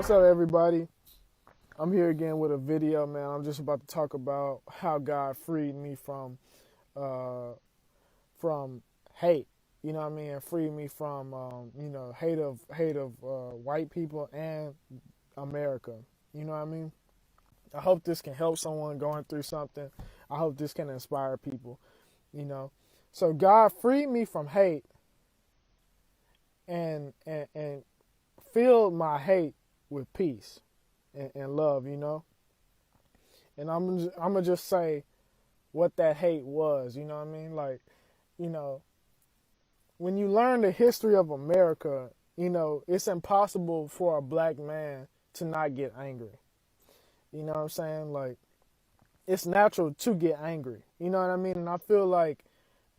What's up, everybody? I'm here again with a video, man. I'm just about to talk about how God freed me uh, from hate. You know what I mean? And freed me from hate of white people and America. You know what I mean? I hope this can help someone going through something. I hope this can inspire people. You know, so God freed me from hate and filled my hate with peace and love. You know, and I'm gonna just say what that hate was. You know what I mean? Like, you know, when you learn the history of America, you know, it's impossible for a black man to not get angry. You know what I'm saying? Like, it's natural to get angry. You know what I mean? And I feel like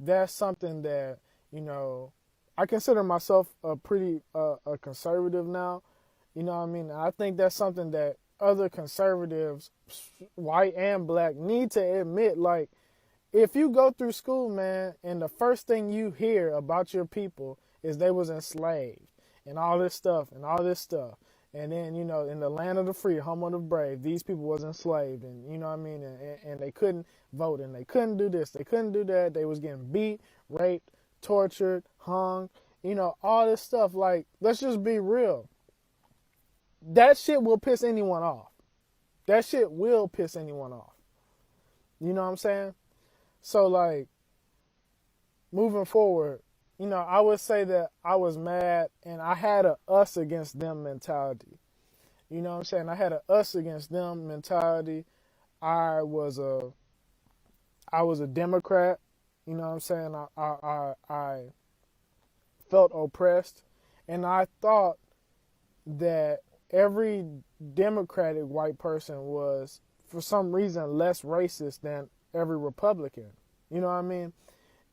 that's something that, you know, I consider myself a pretty a conservative now. You know what I mean? I think that's something that other conservatives, white and black, need to admit. Like, if you go through school, man, and the first thing you hear about your people is they was enslaved and all this stuff and all this stuff. And then, you know, in the land of the free, home of the brave, these people was enslaved, and you know what I mean, and they couldn't vote, and they couldn't do this, they couldn't do that, they was getting beat, raped, tortured, hung, you know, all this stuff. Like, let's just be real. That shit will piss anyone off. That shit will piss anyone off. You know what I'm saying? So, like, moving forward, you know, I would say that I was mad and I had a us against them mentality. You know what I'm saying? I had a us against them mentality. I was a Democrat. You know what I'm saying? I felt oppressed, and I thought that every Democratic white person was, for some reason, less racist than every Republican. You know what I mean?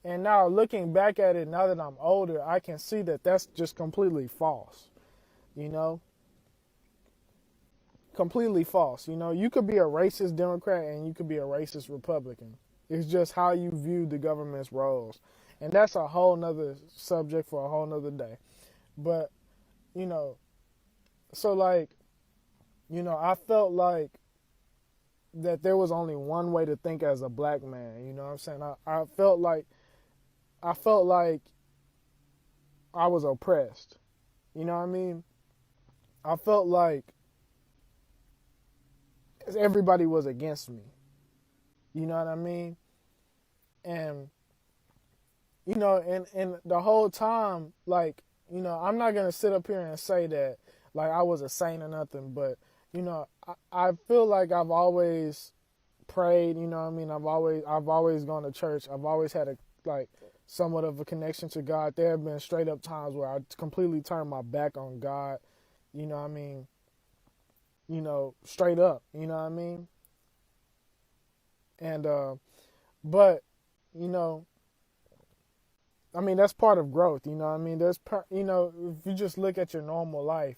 And now, looking back at it, now that I'm older, I can see that that's just completely false. You know? Completely false. You know, you could be a racist Democrat and you could be a racist Republican. It's just how you view the government's roles. And that's a whole nother subject for a whole nother day. But, you know, so, like, you know, I felt like that there was only one way to think as a black man. You know what I'm saying? I felt like I was oppressed. You know what I mean? I felt like everybody was against me. You know what I mean? And, you know, and the whole time, like, you know, I'm not going to sit up here and say that, like, I was a saint or nothing, but, you know, I feel like I've always prayed, you know what I mean? I've always gone to church. I've always had a, like, somewhat of a connection to God. There have been straight up times where I completely turned my back on God, you know what I mean? You know, straight up, you know what I mean? And, but, you know, I mean, that's part of growth, you know what I mean? You know, if you just look at your normal life,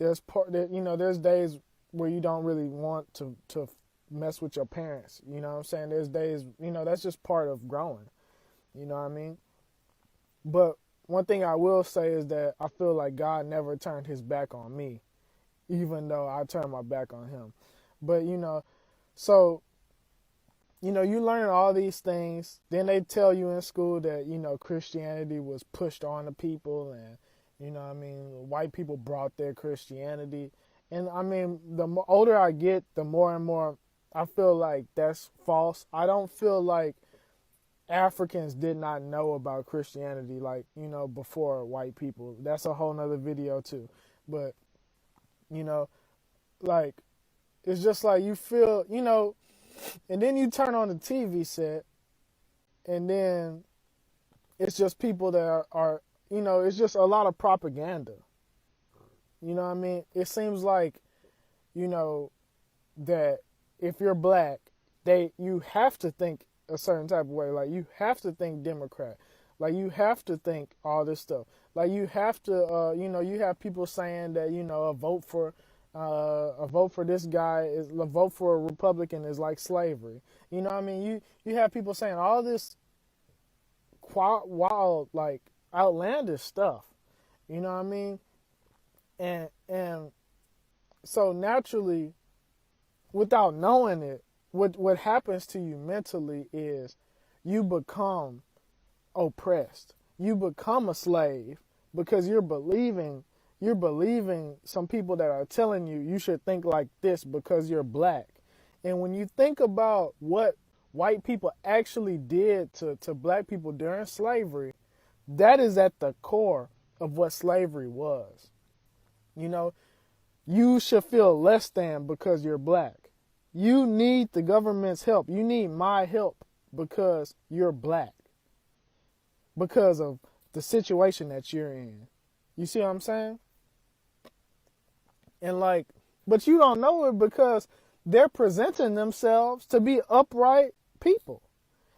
you know, there's days where you don't really want to mess with your parents, you know what I'm saying? There's days, you know, that's just part of growing, you know what I mean? But one thing I will say is that I feel like God never turned his back on me, even though I turned my back on him. But, you know, so, you know, you learn all these things. Then they tell you in school that, you know, Christianity was pushed on the people, and, you know what I mean, white people brought their Christianity. And, I mean, the older I get, the more and more I feel like that's false. I don't feel like Africans did not know about Christianity, like, you know, before white people. That's a whole nother video, too. But, you know, like, it's just like you feel, you know, and then you turn on the TV set, and then it's just people that are, you know, it's just a lot of propaganda. You know what I mean? It seems like, you know, that if you're black, you have to think a certain type of way. Like, you have to think Democrat. Like, you have to think all this stuff. Like, you have to, you know, you have people saying that, you know, a vote for this guy a vote for a Republican is like slavery. You know what I mean? You have people saying all this wild, like, outlandish stuff. You know what I mean? And so naturally, without knowing it, what happens to you mentally is you become oppressed. You become a slave because you're believing some people that are telling you you should think like this because you're black. And when you think about what white people actually did to black people during slavery, that is at the core of what slavery was. You know, you should feel less than because you're black. You need the government's help. You need my help because you're black. Because of the situation that you're in. You see what I'm saying? And like, but you don't know it because they're presenting themselves to be upright people.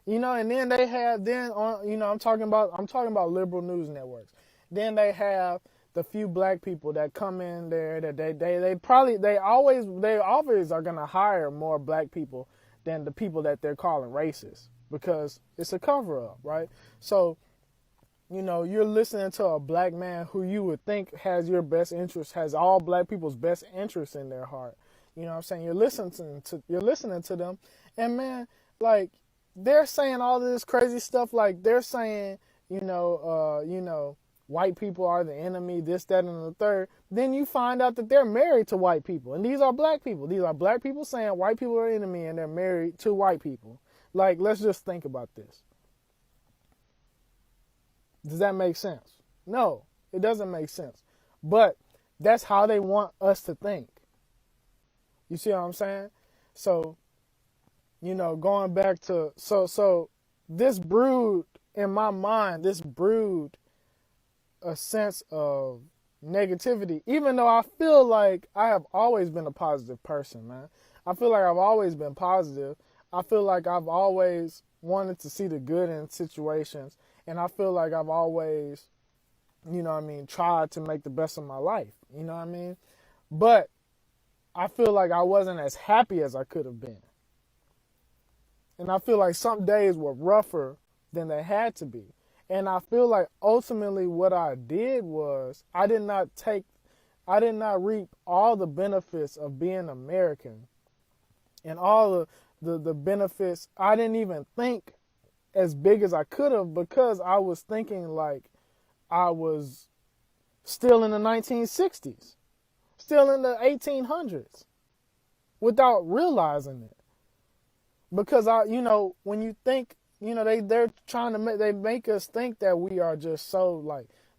And then they have on I'm talking about liberal news networks. Then they have the few black people that come in there that they always are gonna hire more black people than the people that they're calling racist because it's a cover up, right? So, you're listening to a black man who you would think has your best interest, has all black people's best interests in their heart. You know what I'm saying? You're listening to them, and man, like they're saying all this crazy stuff. Like they're saying, white people are the enemy, this, that, and the third. Then you find out that they're married to white people, and these are black people. These are black people saying white people are enemy, and they're married to white people. Like, let's just think about this. Does that make sense? No, it doesn't make sense. But that's how they want us to think. You see what I'm saying? So, going back to so this brewed in my mind, this brewed a sense of negativity, even though I feel like I have always been a positive person, man. I feel like I've always been positive. I feel like I've always wanted to see the good in situations. And I feel like I've always, tried to make the best of my life. You know what I mean? But I feel like I wasn't as happy as I could have been. And I feel like some days were rougher than they had to be. And I feel like ultimately what I did was I did not reap all the benefits of being American and all the benefits. I didn't even think as big as I could have because I was thinking like I was still in the 1960s, still in the 1800s without realizing it. Because when you think, they're trying to they make us think that we are just so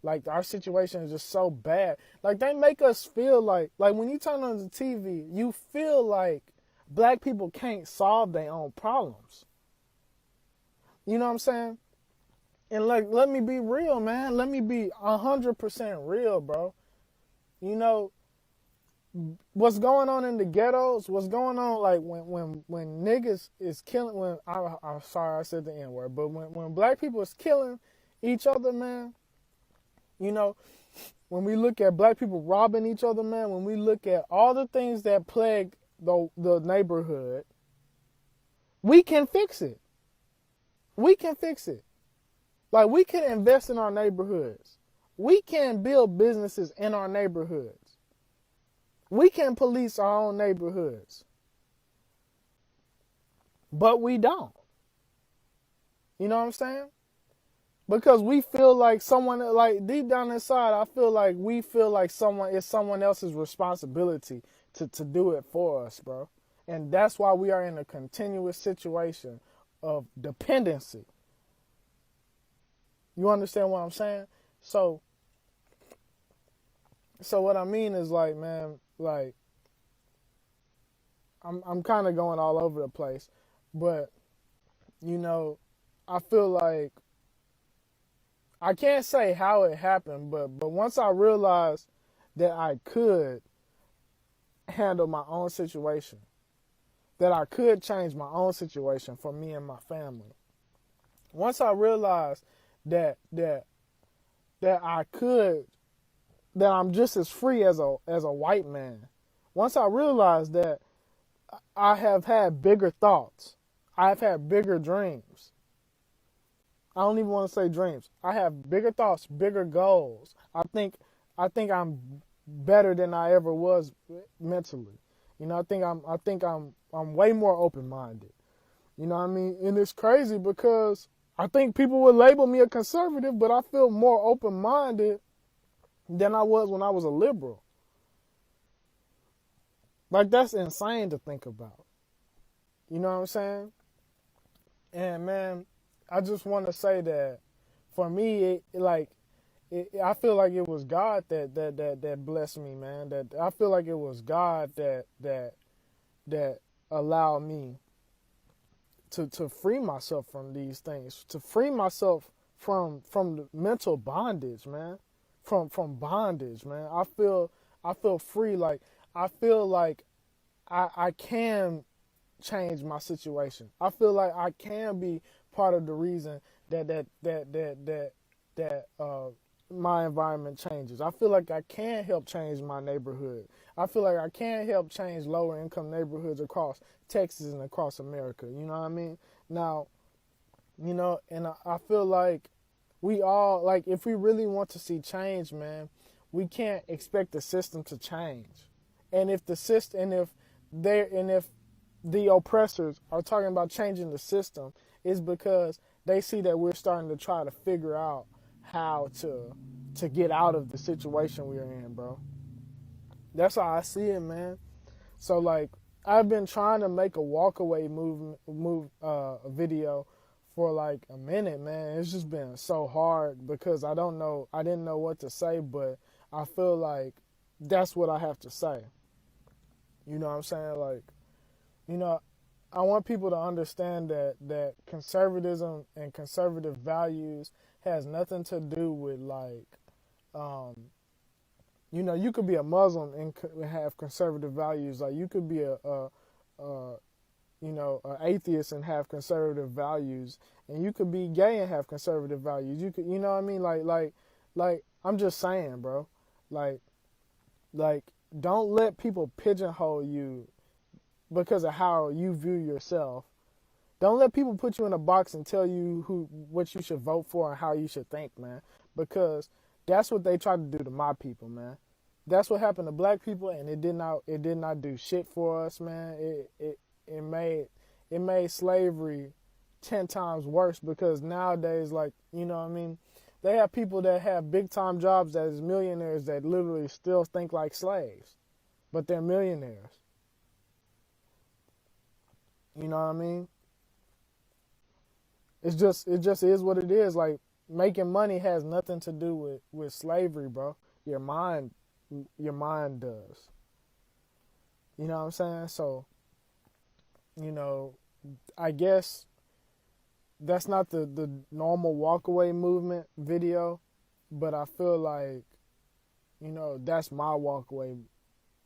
like our situation is just so bad. Like they make us feel like when you turn on the TV, you feel like black people can't solve their own problems. You know what I'm saying? And like, let me be real, man. Let me be 100% real, bro. What's going on in the ghettos? What's going on like when niggas is killing? I'm sorry I said the N word, but when black people is killing each other, man. When we look at black people robbing each other, man. When we look at all the things that plague the neighborhood, we can fix it. We can fix it. Like, we can invest in our neighborhoods. We can build businesses in our neighborhoods. We can police our own neighborhoods. But we don't. You know what I'm saying? Because we feel like someone, like deep down inside, I feel like we feel like it's someone else's responsibility to do it for us, bro. And that's why we are in a continuous situation of dependency. You understand what I'm saying? So what I mean is like, man, like I'm kind of going all over the place, but I feel like I can't say how it happened, but once I realized that I could handle my own situation, that I could change my own situation for me and my family. Once I realized that I could, that I'm just as free as a white man. Once I realized that I have had bigger thoughts, I've had bigger dreams. I don't even want to say dreams. I have bigger thoughts, bigger goals. I think I'm better than I ever was mentally. You know, I'm way more open minded. You know what I mean? And it's crazy because I think people would label me a conservative, but I feel more open minded than I was when I was a liberal. Like, that's insane to think about. You know what I'm saying? And man, I just want to say that for me, I feel like it was God that blessed me, man. That I feel like it was God that allowed me to free myself from these things, to free myself from the mental bondage, man. From bondage, man. I feel free. Like, I feel like I can change my situation. I feel like I can be part of the reason that my environment changes. I feel like I can help change my neighborhood. I feel like I can help change lower income neighborhoods across Texas and across America. You know what I mean? Now, and I feel like we all, like, if we really want to see change, man, we can't expect the system to change. And if the system, and if the oppressors are talking about changing the system, is because they see that we're starting to try to figure out how to get out of the situation we're in, bro. That's how I see it, man. So, like, I've been trying to make a walkaway video for like a minute, man. It's just been so hard because I didn't know what to say, but I feel like that's what I have to say. You know what I'm saying? Like, you know, I want people to understand that conservatism and conservative values has nothing to do with, like, you could be a Muslim and have conservative values. Like, you could be an atheist and have conservative values, and you could be gay and have conservative values. You could, you know what I mean? Like, I'm just saying, bro. Like, don't let people pigeonhole you because of how you view yourself. Don't let people put you in a box and tell you what you should vote for and how you should think, man. Because that's what they tried to do to my people, man. That's what happened to black people, and it did not do shit for us, man. It made slavery 10 times worse because nowadays, like, you know what I mean, they have people that have big time jobs as millionaires that literally still think like slaves, but they're millionaires. You know what I mean? It just is what it is. Like, making money has nothing to do with slavery, bro. Your mind does. You know what I'm saying? So, I guess that's not the normal walkaway movement video, but I feel like, that's my walkaway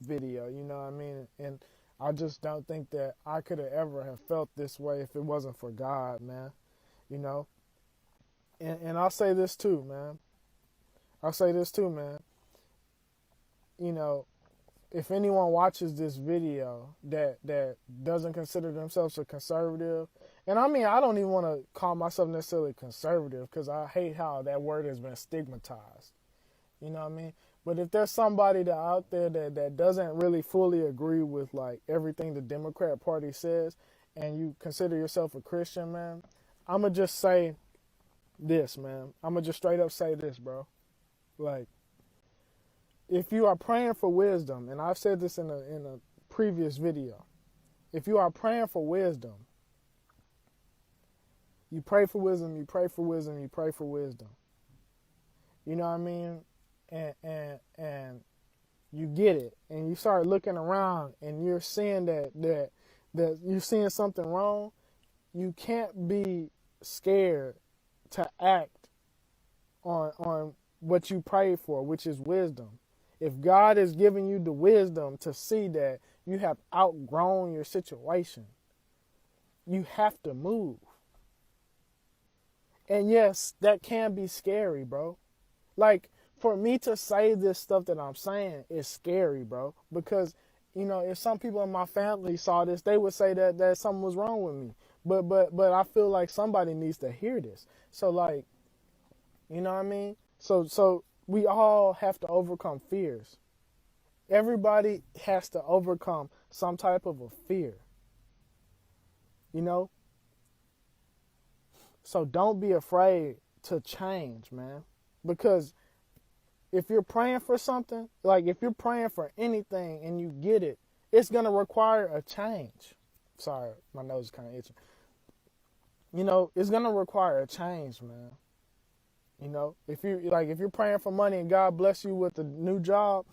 video, you know what I mean? And I just don't think that I could have ever have felt this way if it wasn't for God, man. You know? And I'll say this too, man. You know, if anyone watches this video that doesn't consider themselves a conservative, and I mean, I don't even want to call myself necessarily conservative because I hate how that word has been stigmatized. You know what I mean? But if there's somebody out there that doesn't really fully agree with, like, everything the Democrat Party says, and you consider yourself a Christian, man, I'm going to just say this, man. I'm going to just straight up say this, bro. Like, if you are praying for wisdom, and I've said this in a previous video, if you are praying for wisdom, you pray for wisdom, you pray for wisdom, you pray for wisdom. You know what I mean? And you get it, and you start looking around, and you're seeing that you're seeing something wrong. You can't be scared to act on what you pray for, which is wisdom. If God is giving you the wisdom to see that you have outgrown your situation, you have to move. And yes, that can be scary, bro. Like, for me to say this stuff that I'm saying is scary, bro. Because, if some people in my family saw this, they would say that something was wrong with me. But I feel like somebody needs to hear this. So, like, you know what I mean? So we all have to overcome fears. Everybody has to overcome some type of a fear, you know? So don't be afraid to change, man. Because if you're praying for something, like if you're praying for anything and you get it, it's going to require a change. Sorry, my nose is kind of itching. You know, it's going to require a change, man. You know, if you're praying for money and God bless you with a new job,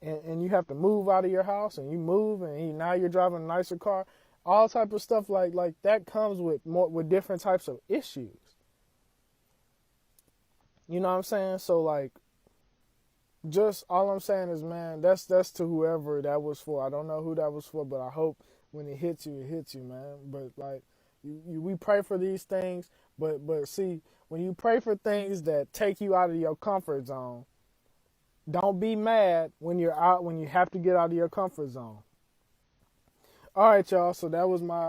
and you have to move out of your house and you move and now you're driving a nicer car, all type of stuff like that comes with different types of issues. You know what I'm saying? So like, just all I'm saying is, man, that's to whoever that was for. I don't know who that was for, but I hope when it hits you, man. But like, we pray for these things, but see, when you pray for things that take you out of your comfort zone, don't be mad when you're out, when you have to get out of your comfort zone. All right, y'all. So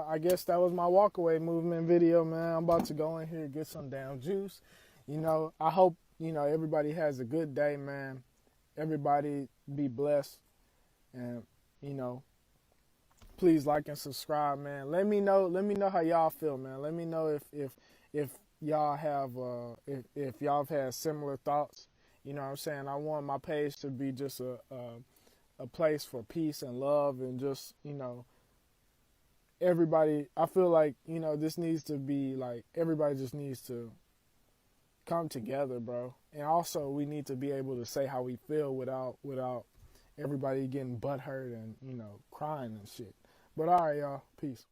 I guess that was my walkaway movement video, man. I'm about to go in here and get some damn juice. You know, I hope, everybody has a good day, man. Everybody be blessed. And, you know, please like and subscribe, man. Let me know how y'all feel, man. Let me know if y'all have if y'all have had similar thoughts. You know what I'm saying? I want my page to be just a place for peace and love, and just, everybody. I feel like, this needs to be like, everybody just needs to come together, bro. And also, we need to be able to say how we feel without everybody getting butthurt and, crying and shit. But all right, y'all. Peace.